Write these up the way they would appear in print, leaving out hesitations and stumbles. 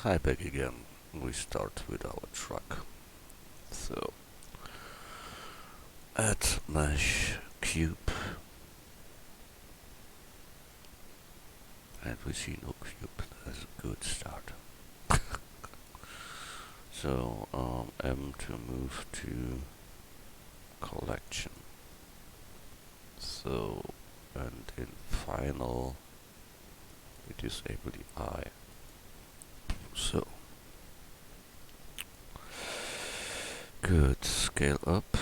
Hi, back again. We start with our truck. So, add mesh cube, and we see no cube. That's a good start. So, M to move to collection. So, and in final, we disable the I. So, good. Scale up.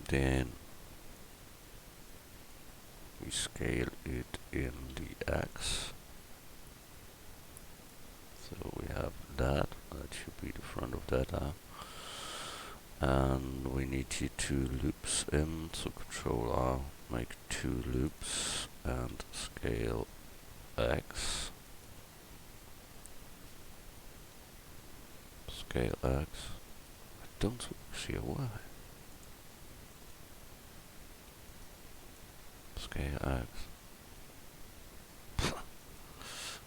Then we scale it in the X. So we have that should be the front of data. And we need here 2 loops in, so Control R, make 2 loops and scale X. Scale X. I don't see a Y. Scale X.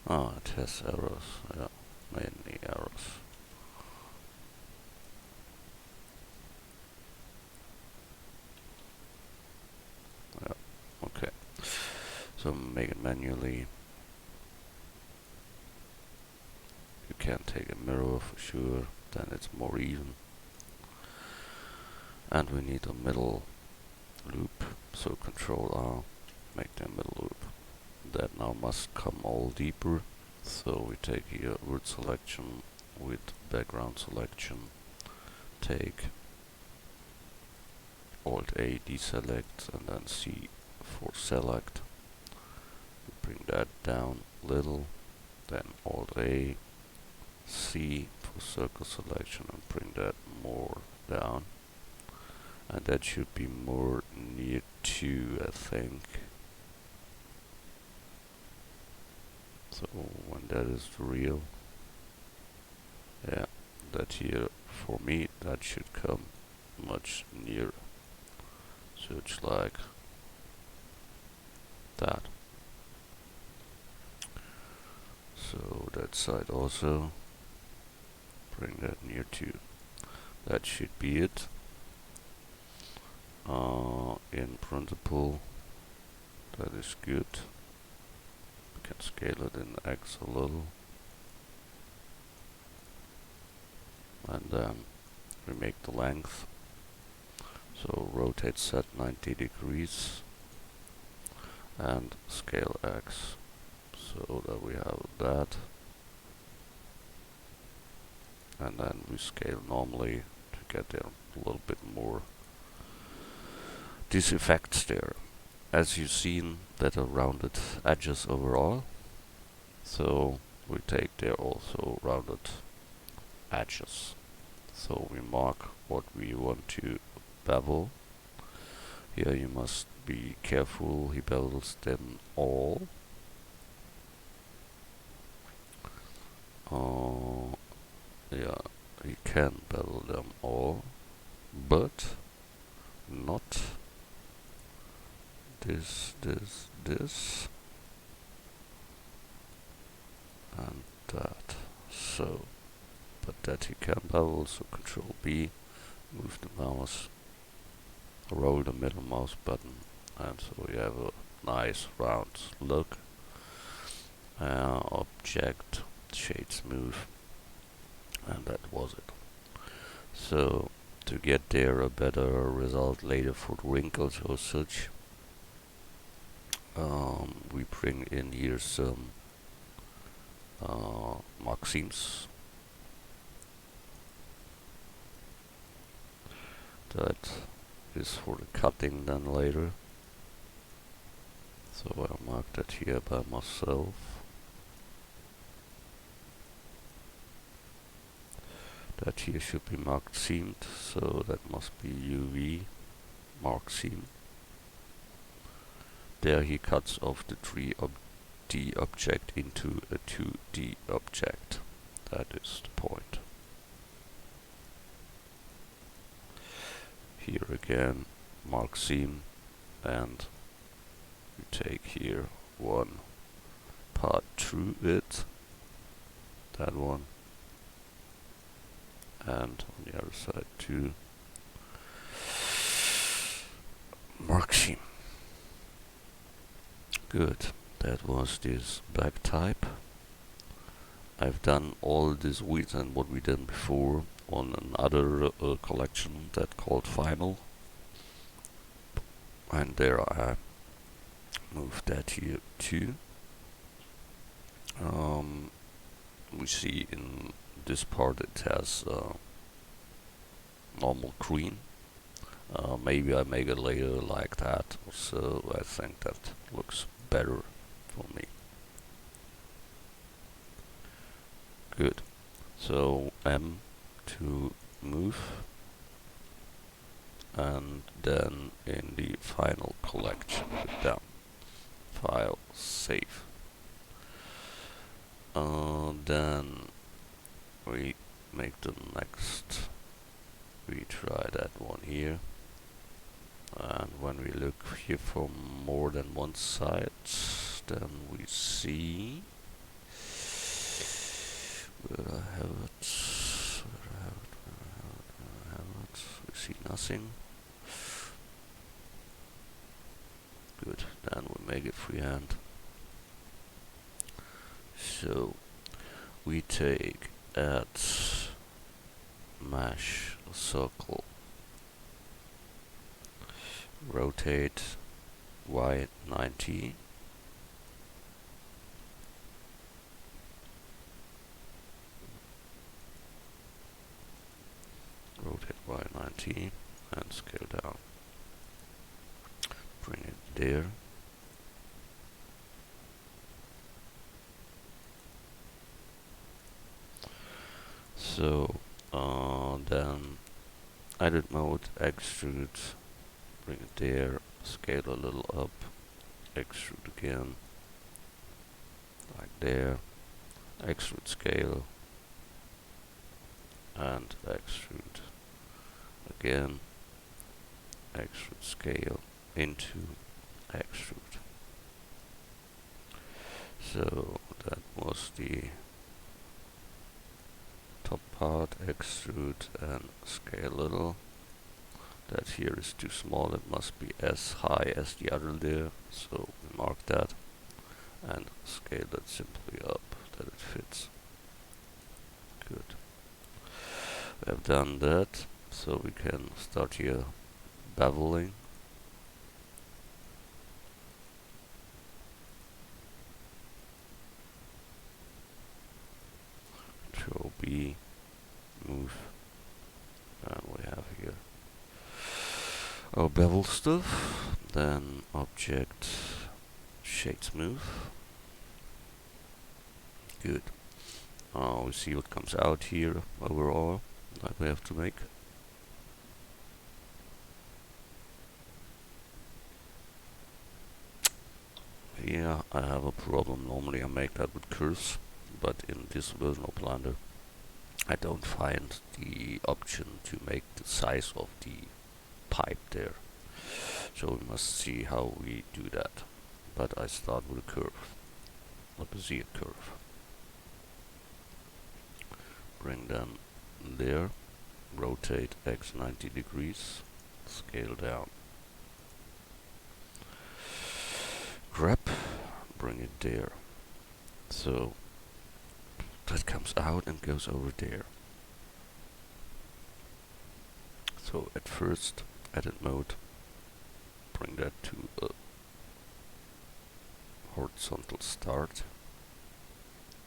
Oh, it has errors. Yeah, many errors. Yeah, okay. So make it manually. You can take a mirror for sure, then it's more even. And we need a middle loop, so Control R, make the middle loop. That now must come all deeper. So we take here word selection with background selection, take Alt A deselect and then C for select. We bring that down a little, then Alt A, C for circle selection and bring that more down. And that should be more near 2, I think. So when that is real, yeah, that here for me that should come much nearer. So it's like that. So that side also bring that near 2. That should be it. In principle, that is good. We can scale it in X a little. And then we make the length. So rotate set 90 degrees and scale X. So that we have that. And then we scale normally to get there a little bit more. These effects there, as you've seen, that are rounded edges overall. So we take there also rounded edges. So we mark what we want to bevel. Here you must be careful, he bevels them all. Yeah, he can bevel them all, but not this, and that. So, but that he can bevel, so Control B, move the mouse, roll the middle mouse button, and so you have a nice round look. Object, shade smooth, and that was it. So, to get there a better result later for the wrinkles or such, we bring in here some maxims. That is for the cutting then later. So I mark that here by myself. That here should be marked seamed, so that must be UV mark seam. There he cuts off the 3D object into a 2D object. That is the point. Here again, mark seam, and you take here one part through it, that one, and on the other side too. Mark scheme. Good, that was this back type. I've done all this width and what we did before on another collection that called Final, and there I moved that here too. We see in this part it has normal green. Maybe I make a layer like that, so I think that looks better for me. Good. So M to move, and then in the final collection down. File, save. Then we make the next. We try that one here. And when we look here from more than one side, then we see where I have it, where I have it, where I have it. We see nothing. Good, then we make it freehand. So we take at mesh a circle, rotate y 90, rotate y 90 and scale down, bring it there. So then edit mode, extrude, bring it there, scale a little up, extrude again, like there, extrude scale, and extrude again, extrude scale into extrude. So that was the top part, extrude and scale a little. That here is too small, it must be as high as the other there, so we mark that and scale that simply up that it fits. Good. We have done that, so we can start here beveling. Control B, move, and we have here our bevel stuff. Then object, shade smooth. Good. We see what comes out here overall that we have to make. Yeah, I have a problem. Normally I make that with curves, but in this version of Blender I don't find the option to make the size of the pipe there. So we must see how we do that. But I start with a curve, a Bezier curve. Bring them there, rotate x 90 degrees, scale down. Grab, bring it there. So that comes out and goes over there. So at first, edit mode, bring that to a horizontal start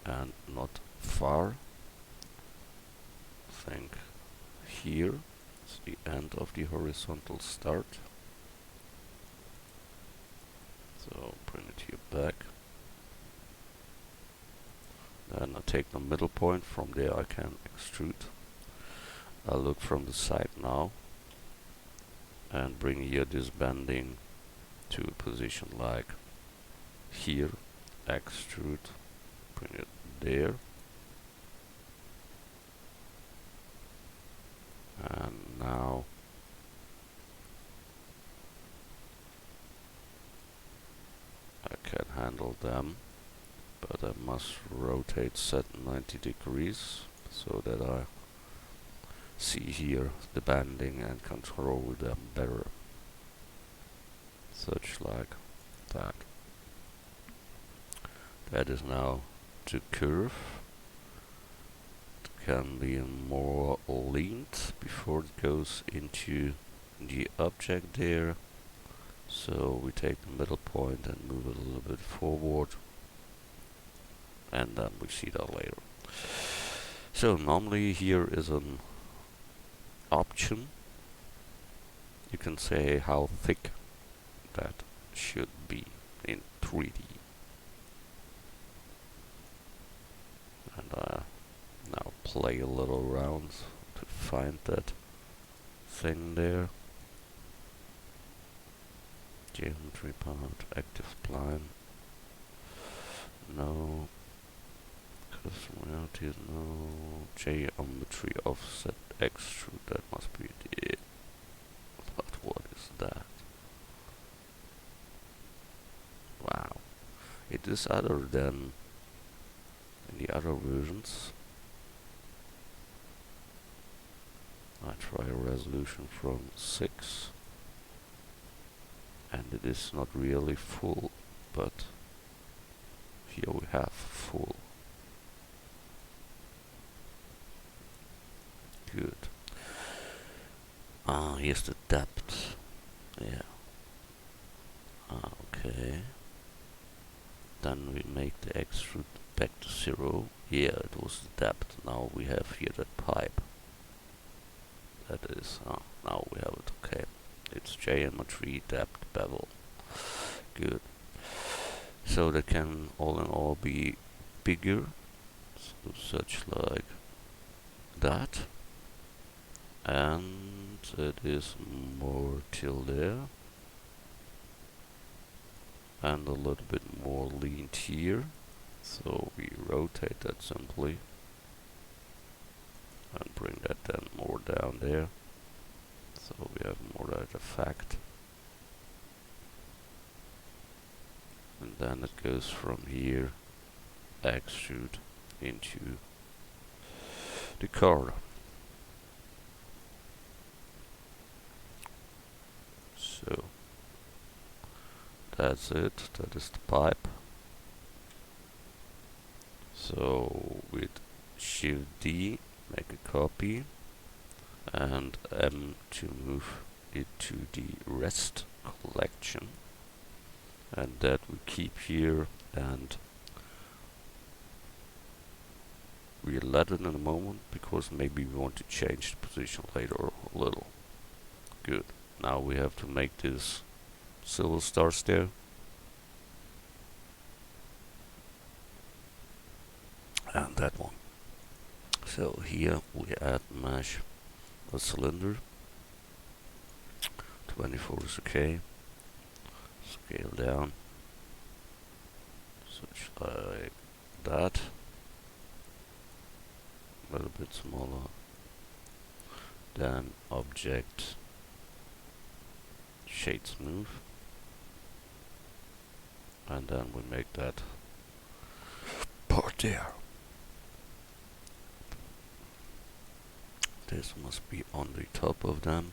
and not far. Think here is the end of the horizontal start. So bring it here back. Then I take the middle point, from there I can extrude. I'll look from the side now and bring here this bending to a position like here, extrude, bring it there, and now I can handle them, but I must rotate set 90 degrees so that I see here the bending and control them better. Such like that. That is now the curve. It can be more leaned before it goes into the object there. So we take the middle point and move it a little bit forward, and then we see that later. So normally here is an option. You can say how thick that should be in 3D. And now play a little around to find that thing there. Geometry part, active spline. No. Custom reality, no. Geometry offset extrude, that must be it. But what is that? Wow. It is other than in the other versions. I try a resolution from 6. And it is not really full, but here we have full. Good. Here's the depth. Yeah. Okay. Then we make the extrude back to 0. Yeah, it was the depth. Now we have here that pipe. That is, now we have it. Okay. It's geometry, depth, bevel. Good. So they can all in all be bigger. So such like that. And it is more till there. And a little bit more leaned here. So we rotate that simply. And bring that then more down there. So we have more that effect. And then it goes from here, extrude into the car. So that's it, that is the pipe. So with Shift D, make a copy, and M to move it to the rest collection, and that we keep here, and we'll let it in a moment because maybe we want to change the position later a little. Good. Now we have to make this silver stars there. And that one. So here we add mesh a cylinder. 24 is okay. Scale down. Such like that. A little bit smaller. Then object shade smooth. And then we make that part there. This must be on the top of them.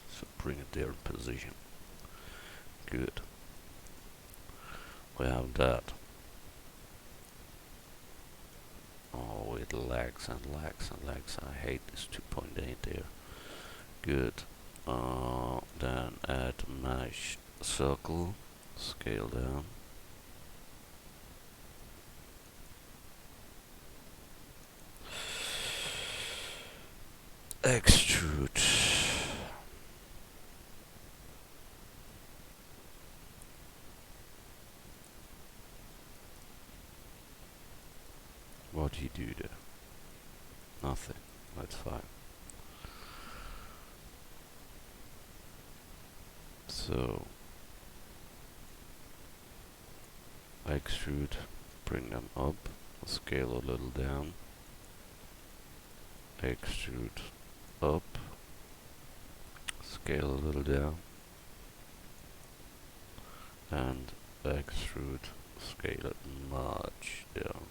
So bring it there in position. Good. We have that. Oh, it lags and lags and lags. I hate this 2.8 there. Good. Then add mesh circle. Scale down. Extrude. What do you do there? Nothing. That's fine. So extrude, bring them up, scale a little down, extrude up, scale a little down, and extrude, scale it much down.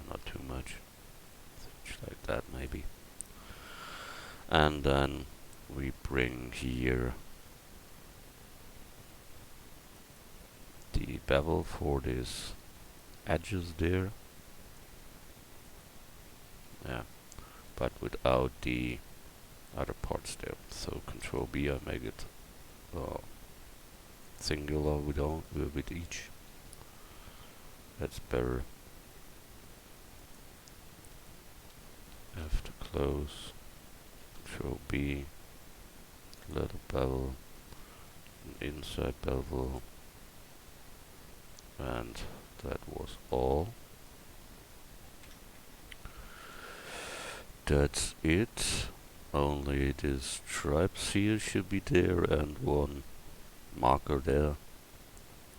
Not too much. Just like that maybe. And then we bring here the bevel for these edges there. Yeah, but without the other parts there. So Control B, I make it singular with each. That's better. F to close. Control B. Little bevel. An inside bevel. And that was all. That's it. Only these stripes here should be there and one marker there.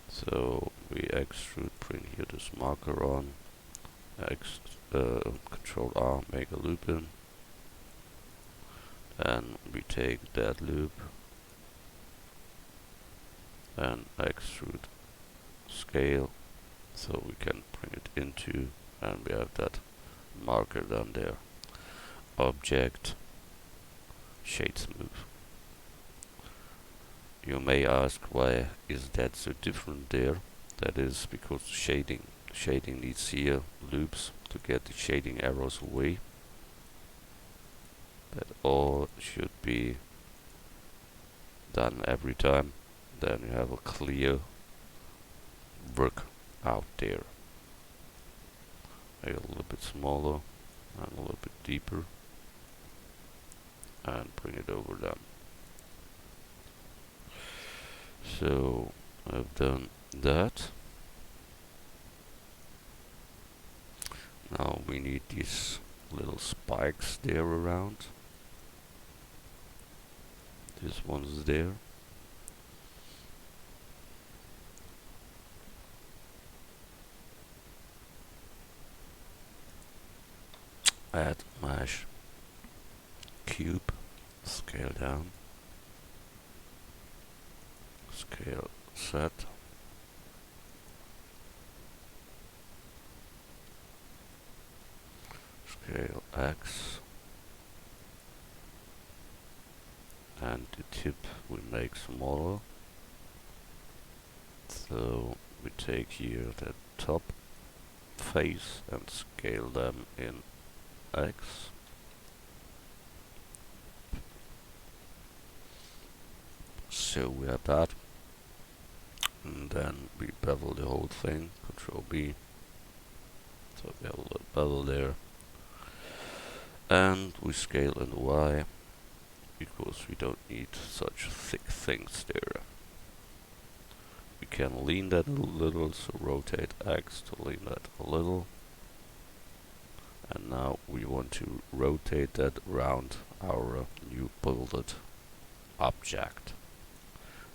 So we extrude, bring here this marker on. Control R, make a loop in. And we take that loop and extrude scale so we can bring it into, and we have that marker down there. Object, shade smooth. You may ask, why is that so different there? That is because shading needs here loops to get the shading arrows away. That all should be done every time. Then you have a clear work out there. Make it a little bit smaller and a little bit deeper, and bring it over them. So I've done that. Now we need these little spikes there around. This one's there. Add mesh cube, scale down, scale set, scale X, and the tip we make smaller. So we take here the top face and scale them in X. So we have that, and then we bevel the whole thing, Control B, so we have a little bevel there, and we scale in Y, because we don't need such thick things there. We can lean that a little, so rotate X to lean that a little, and now we want to rotate that around our new builded object.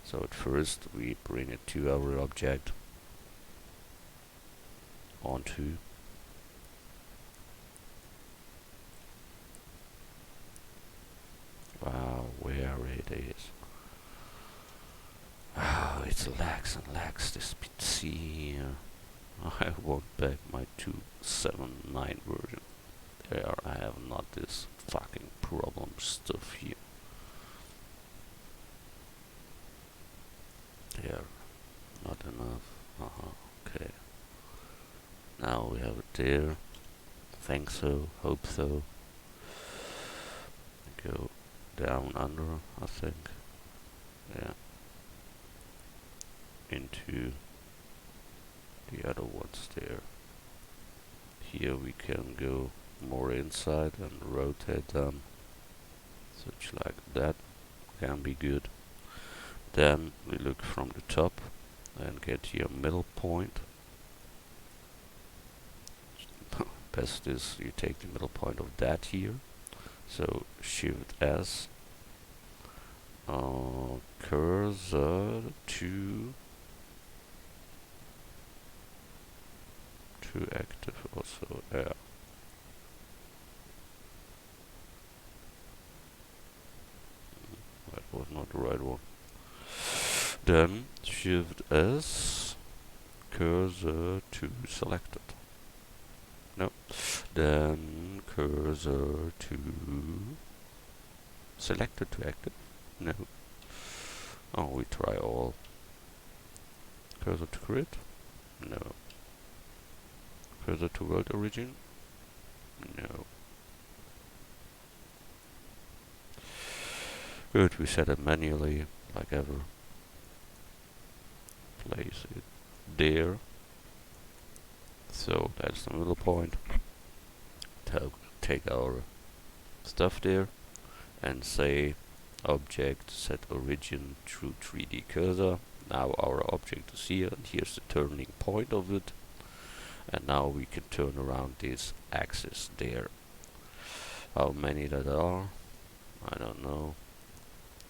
So at first we bring it to our object, onto, wow, where it is. Oh, it lags and lags, this PC here. I want back my 2.7.9 version. There, I have not this fucking problem stuff here. There, not enough. Okay. Now we have it there. Think so, hope so. Go down under, I think. Yeah. Into the other ones there. Here we can go more inside and rotate them. Such like that can be good. Then we look from the top and get your middle point. Best is you take the middle point of that here. So Shift S, cursor to active also. Yeah. That was not the right one. Then Shift S, cursor to selected. No. Then cursor to selected to active. No. Oh, we try all. Cursor to grid. No. Cursor to world origin. No. Good, we set it manually, like ever. Place it there. So that's the middle point. Take our stuff there and say object set origin through 3D cursor. Now our object is here, and here's the turning point of it. And now we can turn around this axis there. How many that are? I don't know.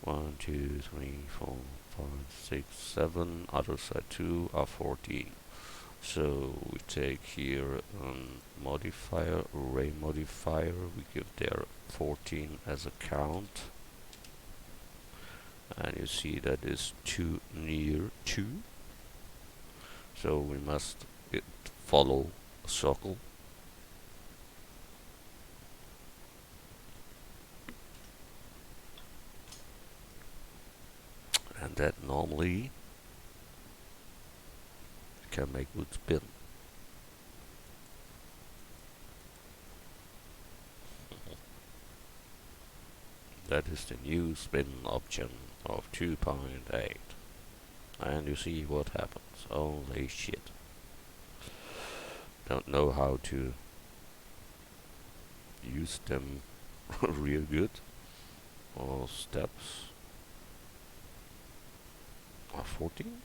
1, 2, 3, 4, 5, 6, 7. Other side 2 are 14. So we take here modifier, array modifier. We give there 14 as a count. And you see that is too near 2. So we must follow a circle. And that normally can make good spin. That is the new spin option of 2.8. And you see what happens. Holy shit. Don't know how to use them real good. All steps are 14.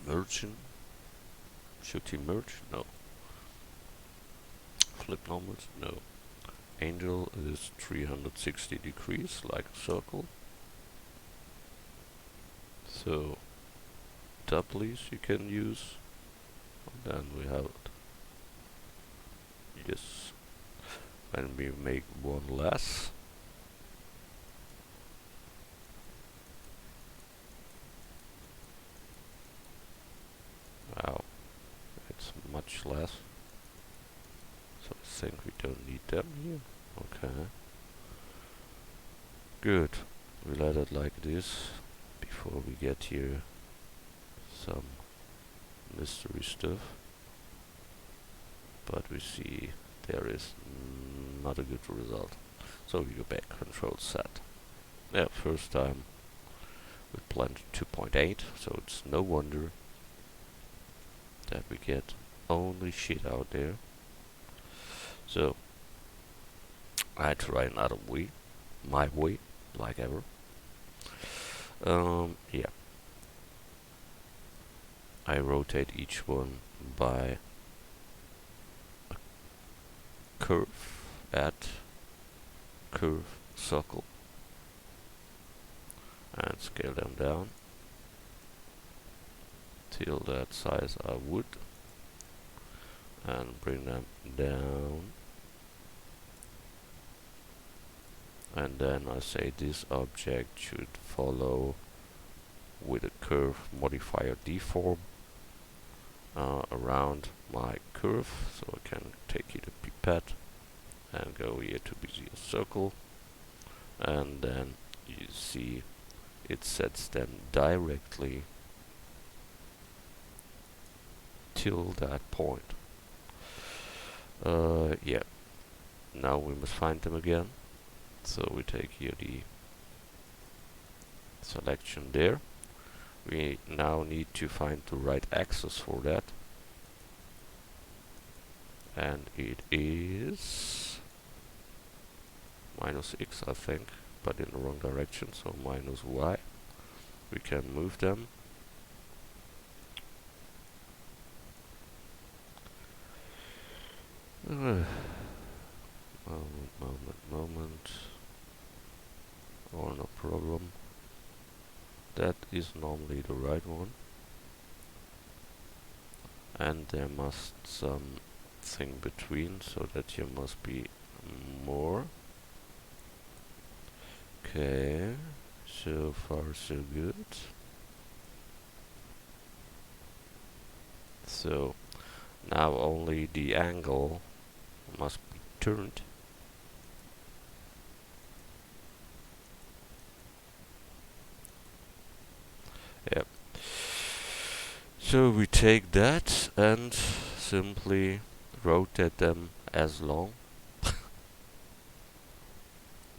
Merging. Should he merge? No. Flip numbers? No. Angel is 360 degrees, like a circle. So doublies you can use. And then we have it. Yes. When we make one less. Wow. It's much less. So I think we don't need them here. Okay. Good. We let it like this before we get here some mystery stuff. But we see there is not a good result. So we go back, control set. Yeah, first time we planned 2.8, so it's no wonder that we get only shit out there. So I try another way, my way, like ever. Yeah. I rotate each one by a curve, add curve circle, and scale them down till that size I would, and bring them down. And then I say this object should follow with a curve modifier deform around my curve, so I can take here the pipette and go here to Bezier circle, and then you see it sets them directly till that point. Yeah, now we must find them again. So we take here the selection there. We now need to find the right axis for that. And it is -x, I think, but in the wrong direction, so -y. We can move them. Moment. Oh, no problem. That is normally the right one. And there must something between, so that here must be more. Okay, so far so good. So now only the angle must be turned. Yep. So we take that and simply rotate them as long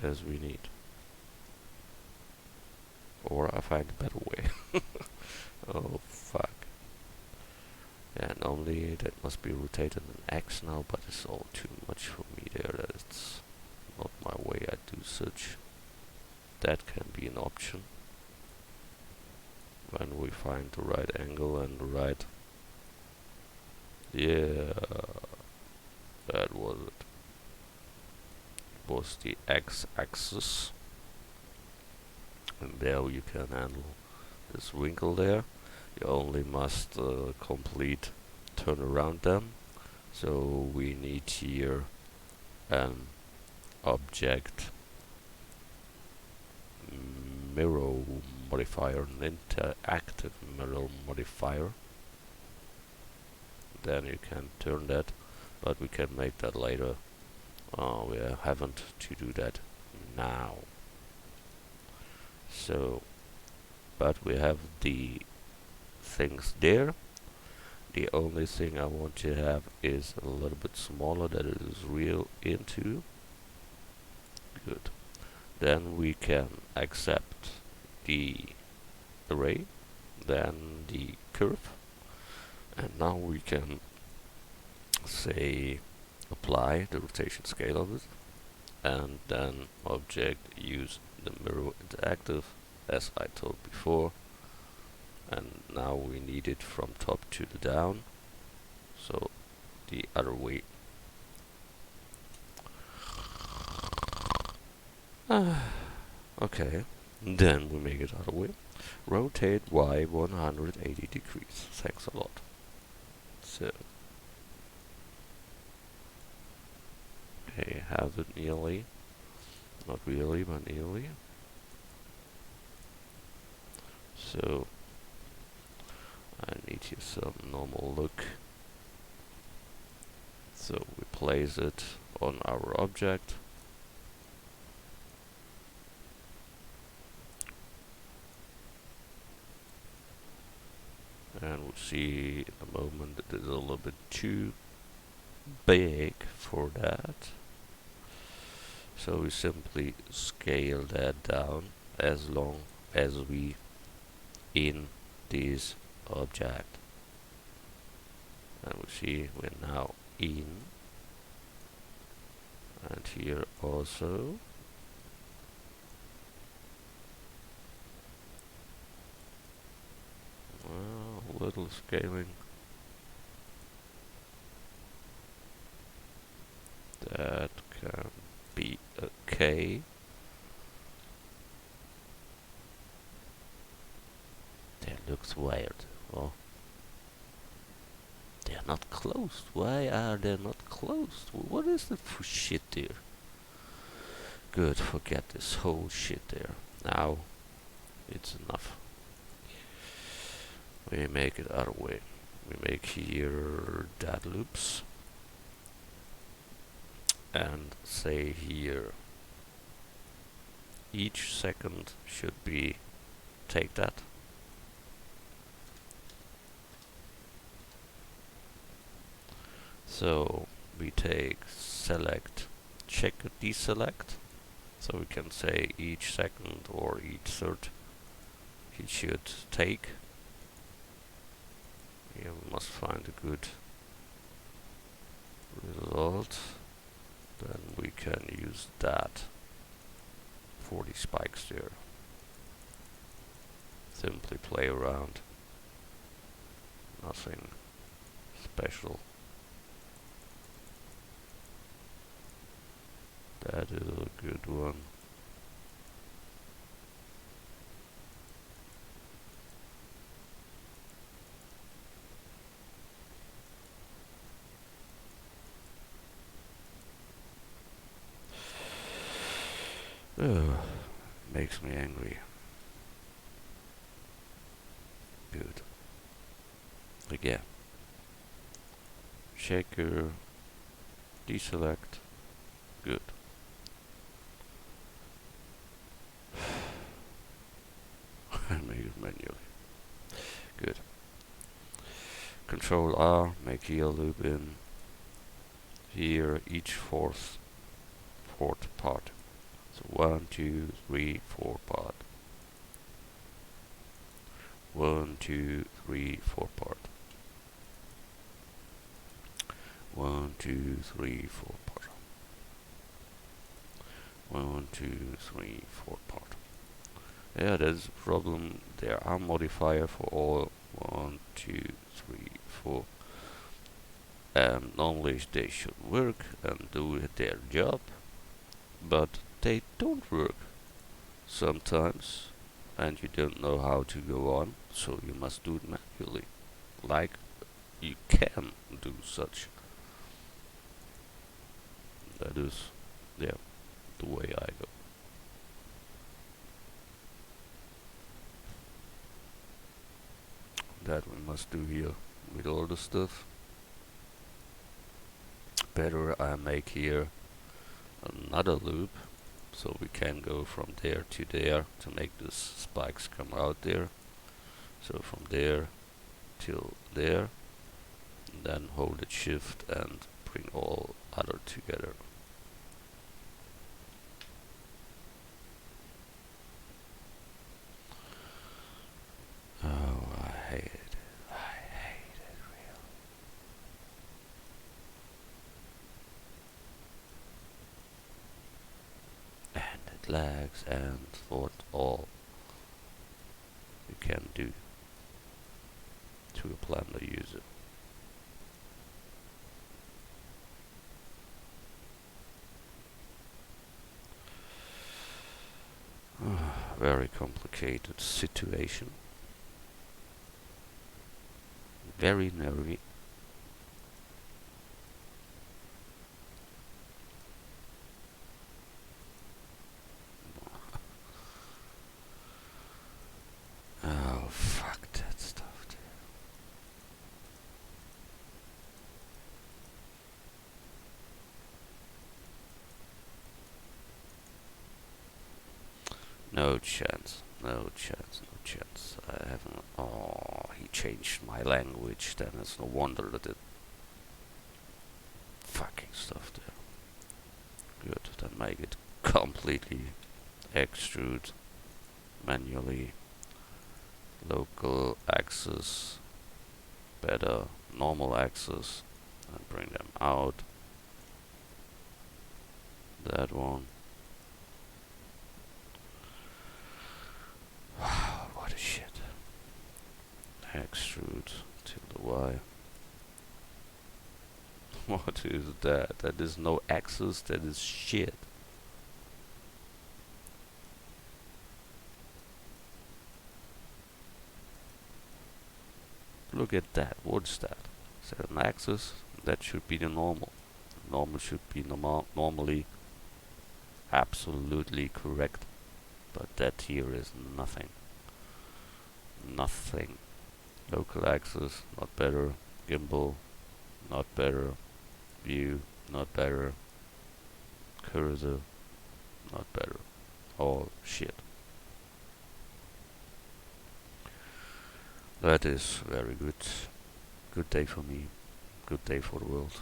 as we need. Or I find a better way. Oh fuck. Yeah, normally that must be rotated in X now, but it's all too much for me there. That's not my way I do such. That can be an option. When we find the right angle and the right... Yeah, that was it. It was the X-axis. And there you can handle this wrinkle there. You only must complete turn around them. So we need here an object mirror modifier, an interactive mirror modifier. Then you can turn that, but we can make that later. We haven't to do that now. So, but we have the things there. The only thing I want to have is a little bit smaller, that it is real into. Good. Then we can accept the array, then the curve, and now we can say apply the rotation scale of it, and then object use the mirror interactive as I told before, and now we need it from top to the down, so the other way. Okay, then we make it other way. Rotate Y 180 degrees. Thanks a lot. So, okay, have it nearly. Not really, but nearly. So, I need here some normal look. So, we place it on our object. And we'll see in a moment that it's a little bit too big for that. So we simply scale that down as long as we in this object. And we see we're now in. And here also. A little scaling. That can be okay. That looks weird. Oh. They're not closed. Why are they not closed? What is that for shit there? Good, forget this whole shit there. Now, it's enough. We make it other way. We make here that loops. And say here, each second should be, take that. So we take select, check deselect. So we can say each second or each third he should take. Yeah, we must find a good result. Then we can use that for the spikes there. Simply play around. Nothing special. That is a good one. Makes me angry. Good. Again. Shaker. Deselect. Good. Make it manually. Good. Control R. Make here loop in. Here each fourth part. So 1, 2, 3, 4 part. 1, 2, 3, 4 part. 1, 2, 3, 4 part. 1, 2, 3, 4 part. Yeah, there's a problem. There are modifier for all 1, 2, 3, 4. Normally they should work and do their job, but they don't work sometimes, and you don't know how to go on, so you must do it manually. Like you can do such. That is, yeah, the way I go. That we must do here with all the stuff. Better I make here another loop, so we can go from there to there to make the spikes come out there. So from there till there, and then hold it shift and bring all other together. Oh, I hate it. I hate it real. And it lags, and what all you can do to a Blender user. Very complicated situation. Very nervy. Oh, fuck that stuff, dude. No chance. No chance. No chance. I haven't. Oh, he changed my language. Then it's no wonder that it fucking stuff there. Good. Then make it completely extrude manually. Local axis. Better normal axis. And bring them out. That one. What a shit. Extrude till the Y. What is that? That is no axis, that is shit. Look at that, what's that? Is that an axis? That should be the normal. Normal should be normally absolutely correct. But that here is nothing. Nothing. Local axis, not better. Gimbal, not better. View, not better. Cursor, not better. All shit. That is very good. Good day for me. Good day for the world.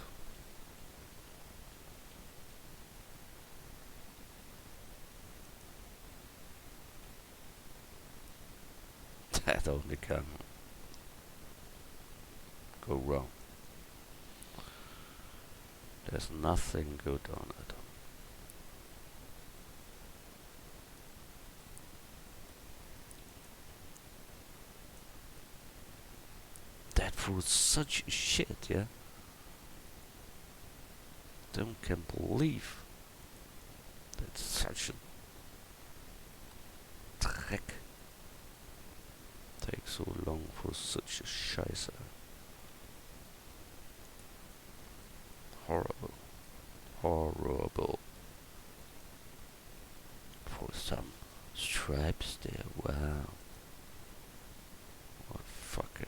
That only can go wrong. There's nothing good on it. That was such shit, yeah? Don't can believe that's such a trick. Takes so long for such a scheiße. Horrible. Horrible. For some stripes there. Wow. What fucker.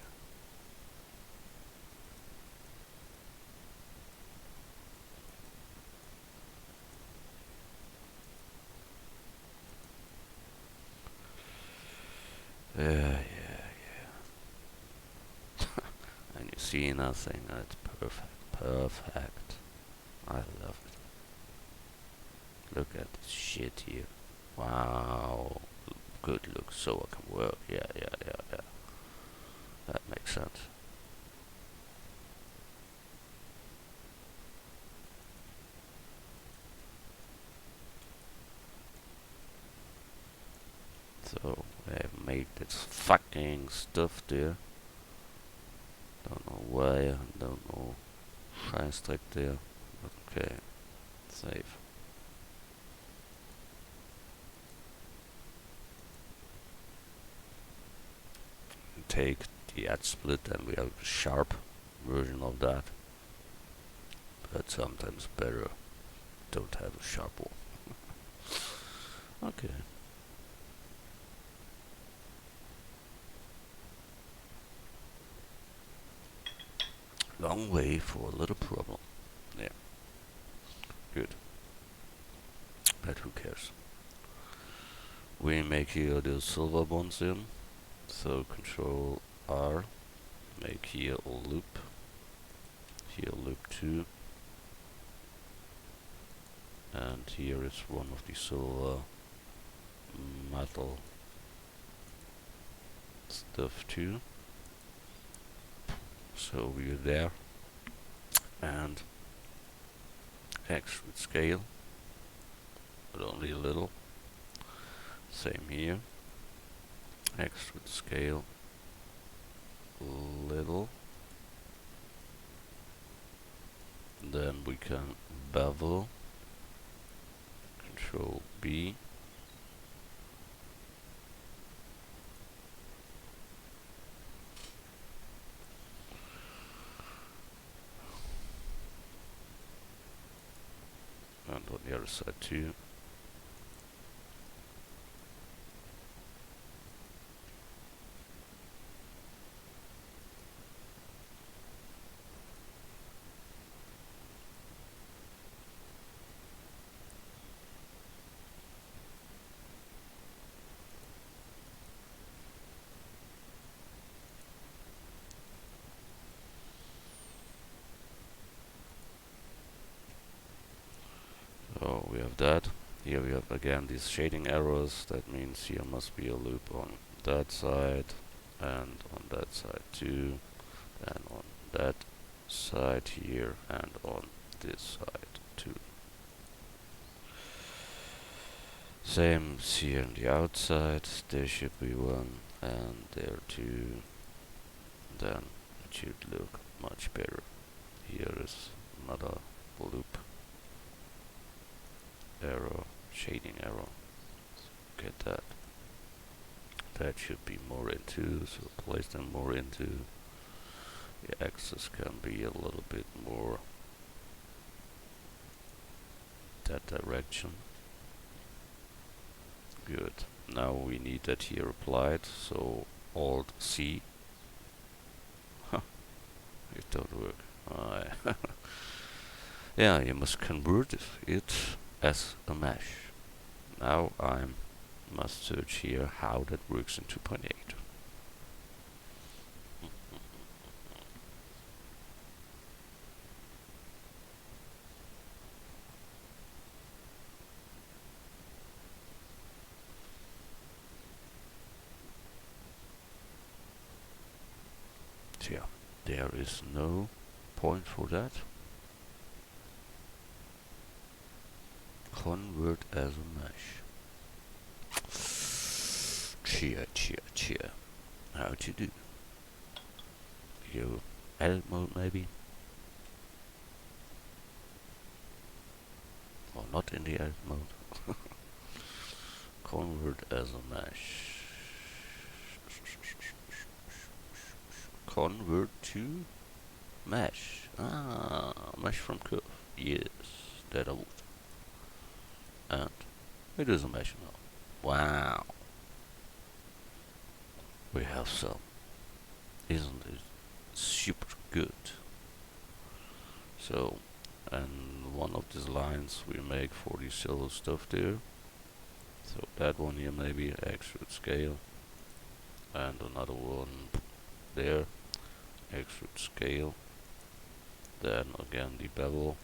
Yeah. And you see nothing. It's perfect. Perfect. I love it. Look at this shit here. Wow. Good look. So I can work. Yeah. That makes sense. So I have made this fucking stuff there. Don't know why. Don't know. Scheißdreck there. Okay. Save. Take the add split and we have a sharp version of that. But sometimes better don't have a sharp one. Okay. Long way for a little problem. Yeah. Good. But who cares? We make here the silver bonds in. So Control R. Make here a loop. Here loop 2. And here is one of the silver metal stuff too. So we're there. And extrude scale, but only a little. Same here. Extrude scale, little. Then we can bevel. Control B. And on the other side too. So we have that. Here we have again these shading errors. That means here must be a loop on that side and on that side too, and on that side here and on this side too. Same here on the outside. There should be one, and there too. Then it should look much better. Here is another loop arrow, shading arrow. Get that. That should be more into, so place them more into. The axis can be a little bit more that direction. Good. Now we need that here applied, so Alt C. It don't work. Yeah, you must convert it as a mesh. Now I must search here how that works in 2.8. So yeah, there is no point for that. Convert as a mesh. Cheer. How to do? You edit mode maybe? Or not in the edit mode. Convert as a mesh. Convert to mesh. Mesh from curve. Yes, that I would. And it is a mesh now. Wow. we have some. Isn't it super good? So, and one of these lines we make for the silver stuff there. So that one here maybe extrude scale, and another one there, extrude scale. Then again the bevel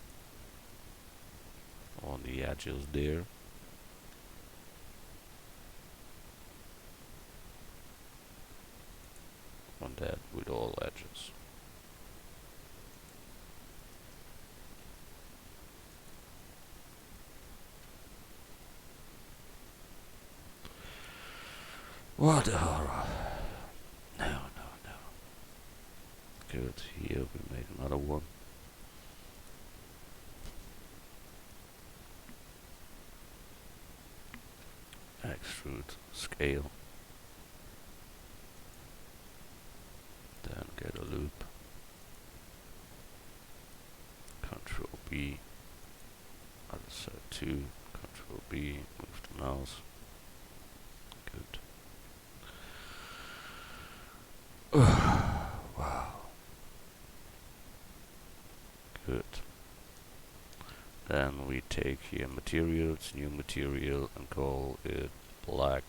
on the edges there. On that with all edges. What a horror. No, no, no. Good, here we make another one. Extrude scale. Then get a loop. Control B. Other side 2. Control B. Move the mouse. Good. Wow. Good. Then we take here materials, new material, and call it black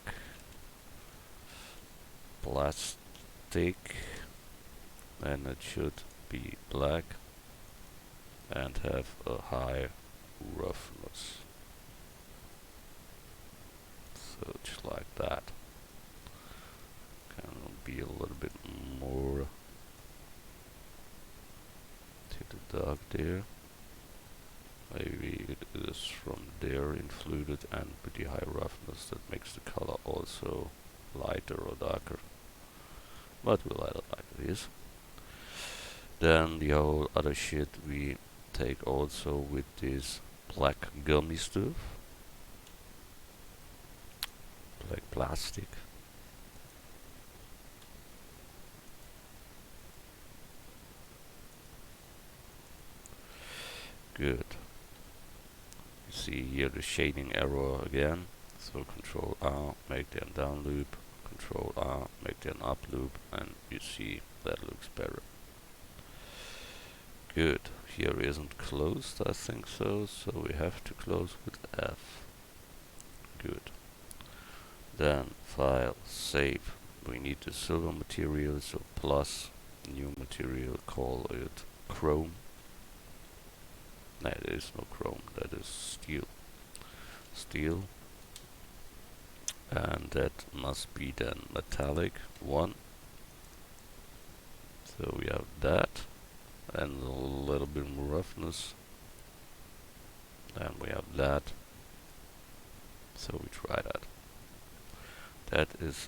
plastic. And it should be black and have a high roughness. So just like that. Can be a little bit more to the dark there. Maybe it is from there influted, and with the high roughness that makes the color also lighter or darker. But we'll let it like it is. Then the whole other shit we take also with this black gummy stuff. Black plastic. Good. You see here the shading error again. So Control R, make the down loop. Control R, make the up loop, and you see that looks better. Good. Here isn't closed, I think so we have to close with F. Good. Then File, Save. We need the silver material, so plus new material, call it chrome. No, there is no chrome, that is steel. Steel. And that must be then metallic 1. So we have that. And a little bit more roughness. And we have that. So we try that. That is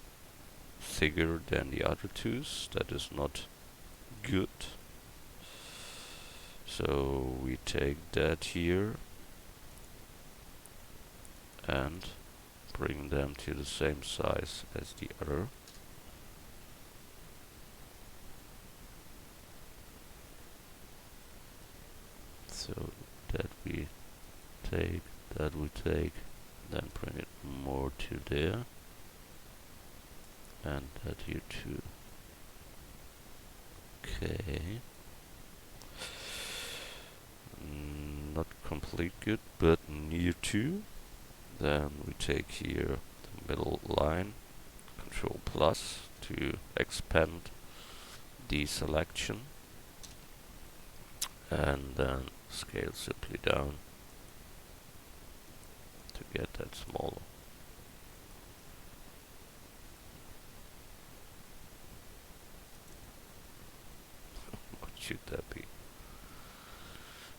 thicker than the other twos. That is not good. So we take that here and bring them to the same size as the other. So that we take, then bring it more to there, and that here too. Okay. Not complete good, but near to. Then we take here the middle line, Control plus to expand the selection, and then scale simply down to get that smaller. What should that be?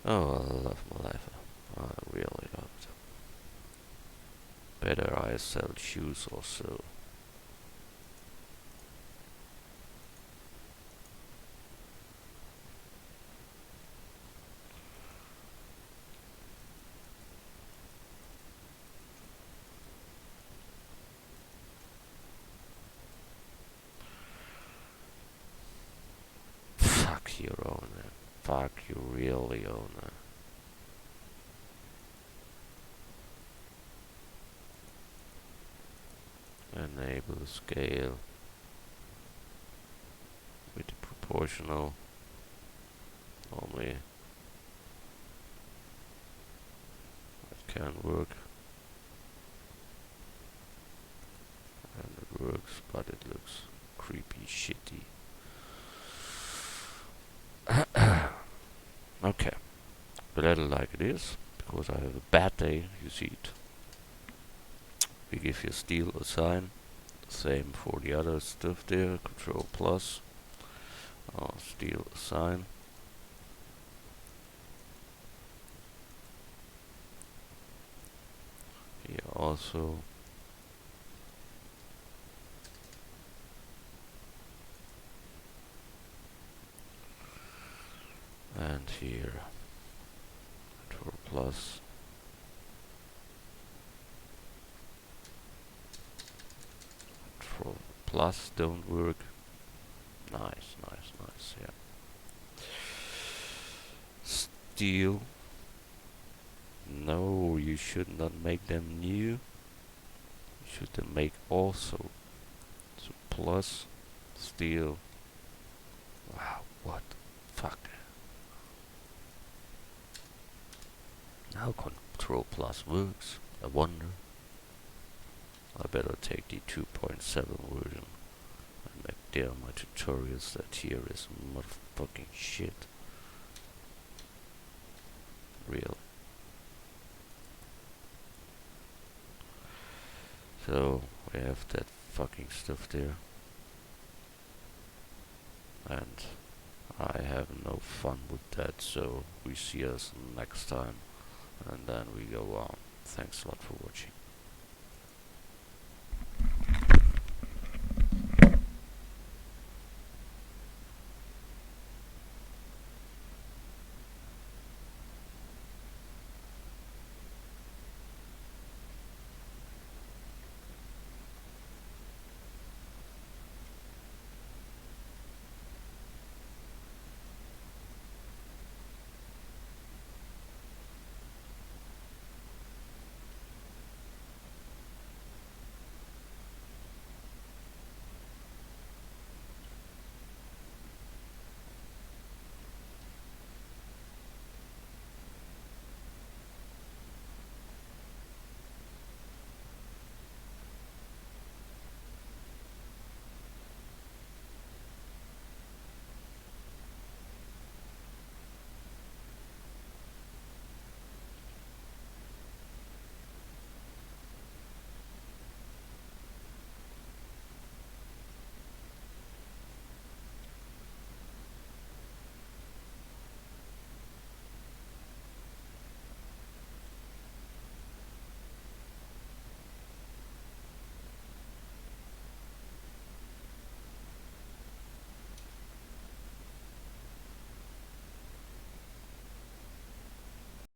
Oh, I love my life. I really love it. Better I sell shoes or so. Fuck your owner. Fuck you really owner. Enable scale. proportional. Normally it can work, and it works, but it looks creepy shitty. Okay, but let it like it is, because I have a bad day, you see it. We give your steel a sign, same for the other stuff there, Control plus, steel a sign. Here also. And here, Control plus. Control plus don't work. Nice, nice, nice, yeah. Steel. No, you should not make them new. You should then make also. So plus, steel. Wow, what the fuck? Now Control plus works. I wonder. I better take the 2.7 version and make there my tutorials. That here is motherfucking shit. Real. So we have that fucking stuff there. And I have no fun with that, so we see us next time, and then we go on. Thanks a lot for watching.